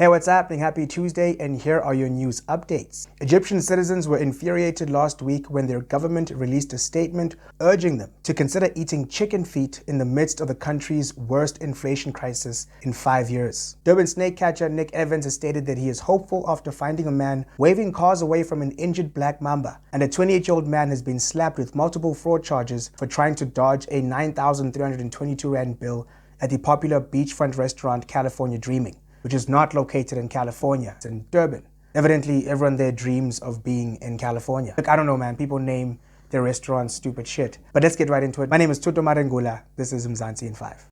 Hey, what's happening? Happy Tuesday, and here are your news updates. Egyptian citizens were infuriated last week when their government released a statement urging them to consider eating chicken feet in the midst of the country's worst inflation crisis in 5 years. Durban snake catcher Nick Evans has stated that he is hopeful after finding a man waving cars away from an injured black mamba, and a 28-year-old man has been slapped with multiple fraud charges for trying to dodge a 9,322 Rand bill at the popular beachfront restaurant California Dreaming, which is not located in California, it's in Durban. Evidently, everyone there dreams of being in California. Look, I don't know, man, people name their restaurants stupid shit. But let's get right into it. My name is Tuto Marengula. This is Mzansi in 5.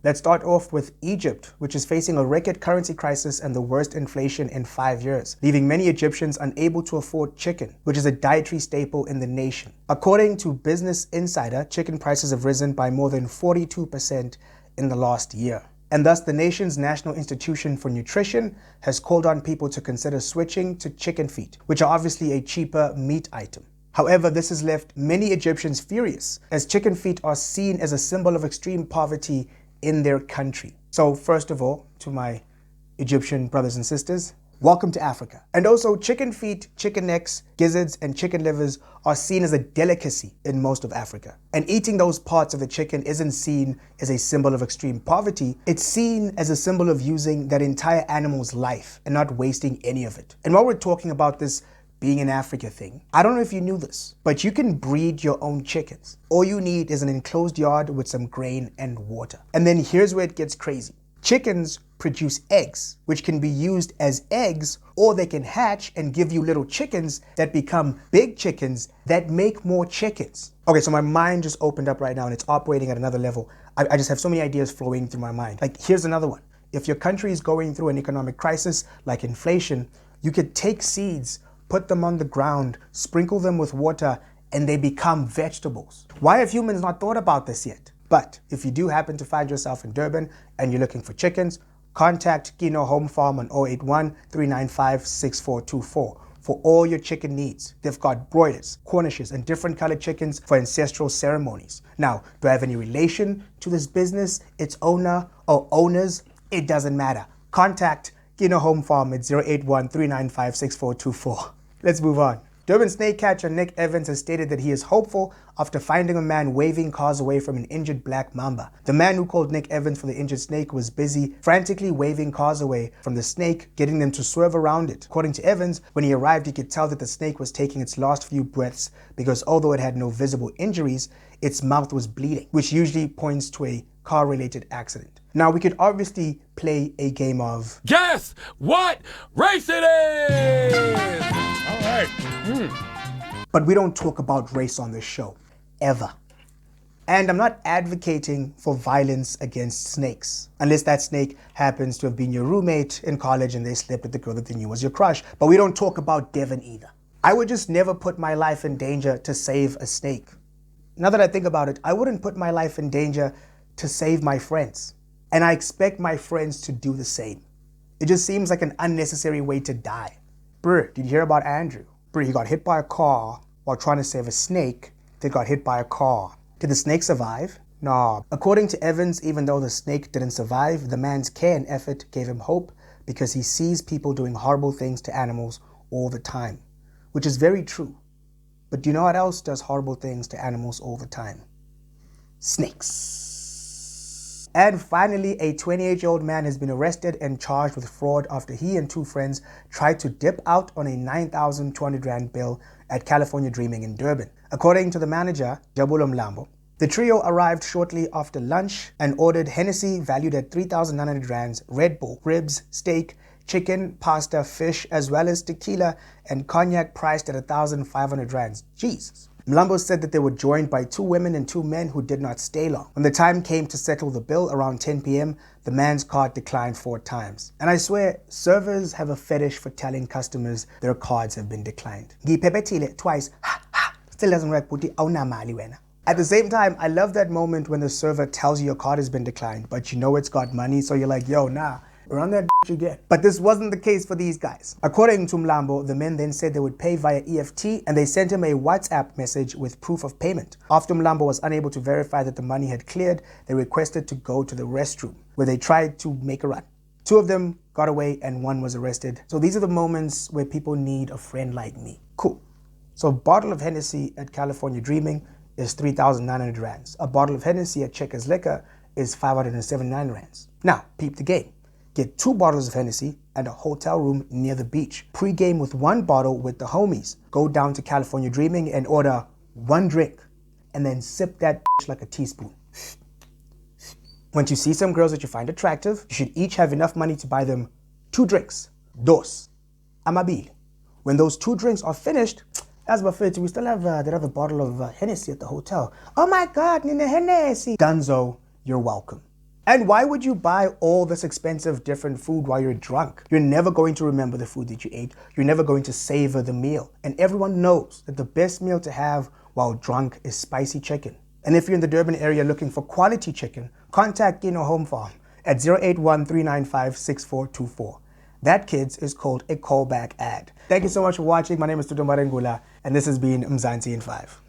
Let's start off with Egypt, which is facing a record currency crisis and the worst inflation in 5 years, leaving many Egyptians unable to afford chicken, which is a dietary staple in the nation. According to Business Insider, chicken prices have risen by more than 42% in the last year. And thus, the nation's National Institution for Nutrition has called on people to consider switching to chicken feet, which are obviously a cheaper meat item. However, this has left many Egyptians furious, as chicken feet are seen as a symbol of extreme poverty in their country. So first of all, to my Egyptian brothers and sisters, welcome to Africa. And also, chicken feet, chicken necks, gizzards, and chicken livers are seen as a delicacy in most of Africa. And eating those parts of the chicken isn't seen as a symbol of extreme poverty, it's seen as a symbol of using that entire animal's life and not wasting any of it. And while we're talking about this being an Africa thing, I don't know if you knew this, but you can breed your own chickens. All you need is an enclosed yard with some grain and water. And then here's where it gets crazy. Chickens produce eggs, which can be used as eggs, or they can hatch and give you little chickens that become big chickens that make more chickens. Okay, so my mind just opened up right now and it's operating at another level. I just have so many ideas flowing through my mind. Like, here's another one. If your country is going through an economic crisis like inflation, you could take seeds, put them on the ground, sprinkle them with water, and they become vegetables. Why have humans not thought about this yet? But if you do happen to find yourself in Durban and you're looking for chickens, contact Kino Home Farm on 081-395-6424 for all your chicken needs. They've got broilers, Cornishes, and different colored chickens for ancestral ceremonies. Now, do I have any relation to this business, its owner, or owners? It doesn't matter. Contact Kino Home Farm at 081-395-6424. Let's move on. Durban snake catcher Nick Evans has stated that he is hopeful after finding a man waving cars away from an injured black mamba. The man who called Nick Evans for the injured snake was busy frantically waving cars away from the snake, getting them to swerve around it. According to Evans, when he arrived, he could tell that the snake was taking its last few breaths because although it had no visible injuries, its mouth was bleeding, which usually points to a car-related accident. Now, we could obviously play a game of guess what race it is! All right. But we don't talk about race on this show, ever. And I'm not advocating for violence against snakes, unless that snake happens to have been your roommate in college and they slept with the girl that they knew was your crush. But we don't talk about Devon either. I would just never put my life in danger to save a snake. Now that I think about it, I wouldn't put my life in danger to save my friends. And I expect my friends to do the same. It just seems like an unnecessary way to die. Bruh, did you hear about Andrew? Bruh, he got hit by a car while trying to save a snake that got hit by a car. Did the snake survive? Nah. According to Evans, even though the snake didn't survive, the man's care and effort gave him hope because he sees people doing horrible things to animals all the time, which is very true. But do you know what else does horrible things to animals all the time? Snakes. And finally, a 28-year-old man has been arrested and charged with fraud after he and two friends tried to dip out on a 9,200 Rand bill at California Dreaming in Durban. According to the manager, Jabulo Mlambo, the trio arrived shortly after lunch and ordered Hennessy valued at 3,900 Rands, Red Bull, ribs, steak, chicken, pasta, fish, as well as tequila and cognac priced at 1,500 Rands. Jesus. Mlambo said that they were joined by 2 women and 2 men who did not stay long. When the time came to settle the bill around 10 p.m., the man's card declined 4 times. And I swear, servers have a fetish for telling customers their cards have been declined. Twice. Still doesn't work, puti. At the same time, I love that moment when the server tells you your card has been declined, but you know it's got money, so you're like, yo, nah, run that you get. But this wasn't the case for these guys. According to Mlambo, the men then said they would pay via EFT, and they sent him a WhatsApp message with proof of payment. After Mlambo was unable to verify that the money had cleared, they requested to go to the restroom, where they tried to make a run. 2 of them got away and 1 was arrested. So these are the moments where people need a friend like me. Cool. So a bottle of Hennessy at California Dreaming is 3,900 rands. A bottle of Hennessy at Checkers Liquor is 579 rands. Now, peep the game. Get 2 bottles of Hennessy and a hotel room near the beach. Pre-game with 1 bottle with the homies. Go down to California Dreaming and order 1 drink. And then sip that like a teaspoon. Once you see some girls that you find attractive, you should each have enough money to buy them 2 drinks. Dos. Amabil. When those 2 drinks are finished, as Buffett, we still have that other bottle of Hennessy at the hotel. Oh my God, Nina Hennessy. Gunzo, you're welcome. And why would you buy all this expensive different food while you're drunk? You're never going to remember the food that you ate. You're never going to savor the meal. And everyone knows that the best meal to have while drunk is spicy chicken. And if you're in the Durban area looking for quality chicken, contact Kino Home Farm at 081-395-6424. That, kids, is called a callback ad. Thank you so much for watching. My name is Tudo Marengula, and this has been Mzansi in 5.